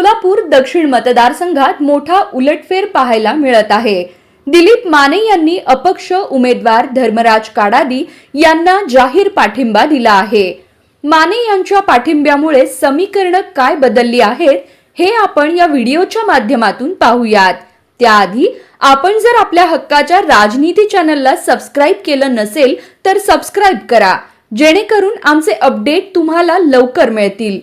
सोलापूर दक्षिण मतदारसंघात मोठा उलटफेर पाहायला मिळत आहे। दिलीप माने यांनी अपक्ष उमेदवार धर्मराज काडादी यांना जाहीर पाठिंबा दिला आहे। माने यांच्या पाठिंब्यामुळे समीकरण काय बदलली आहेत हे आपण या व्हिडिओच्या माध्यमातून पाहूयात। त्याआधी आपण जर आपल्या हक्काच्या राजनीती चॅनलला सबस्क्राइब केलं नसेल तर सबस्क्राइब करा, जेणेकरून आमचे अपडेट तुम्हाला लवकर मिळतील।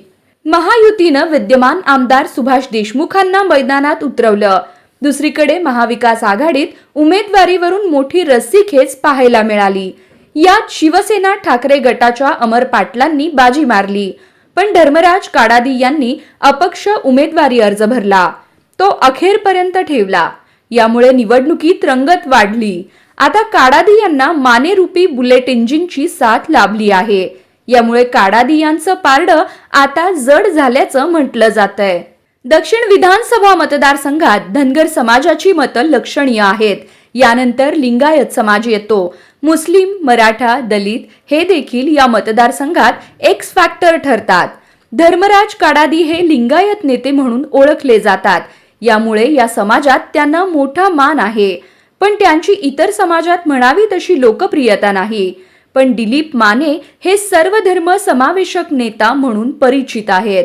महायुतीनं विद्यमान आमदार सुभाष देशमुखांना मैदानात उतरवलं। दुसरीकडे महाविकास आघाडीत उमेदवारीवरून मोठी रस्सीखेच पाहायला मिळाली। यात शिवसेना ठाकरे गटाच्या अमर पाटलांनी बाजी मारली, पण धर्मराज काडादी यांनी अपक्ष उमेदवारी अर्ज भरला, तो अखेरपर्यंत ठेवला। यामुळे निवडणुकीत रंगत वाढली। आता काडादी यांना मानेरूपी बुलेट इंजिनची साथ लाभली आहे। यामुळे काडादी यांचं पारडं आता जड झाल्याचं म्हटलं जातंय। दक्षिण विधानसभा मतदारसंघात धनगर समाजाची मतं लक्षणीय आहेत। यानंतर लिंगायत समाज येतो। मुस्लिम, मराठा, दलित हे देखील या मतदारसंघात एक्स फॅक्टर ठरतात। धर्मराज काडादी हे लिंगायत नेते म्हणून ओळखले जातात। यामुळे या समाजात त्यांना मोठा मान आहे, पण त्यांची इतर समाजात म्हणावी तशी लोकप्रियता नाही। पण दिलीप माने हे सर्व धर्म समावेशक नेता म्हणून परिचित आहेत।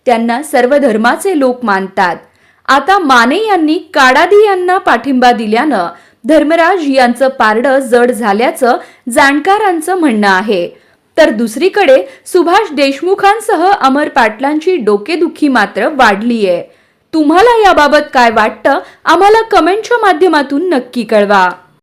त्यांना सर्व धर्माचे लोक मानतात। आता माने यांनी काडादी यांना पाठिंबा दिल्यानं धर्मराज यांचं पारडं जड झाल्याचं जाणकारांचं म्हणणं आहे। तर दुसरीकडे सुभाष देशमुखांसह अमर पाटलांची डोकेदुखी मात्र वाढलीये। तुम्हाला याबाबत काय वाटतं आम्हाला कमेंटच्या माध्यमातून नक्की कळवा।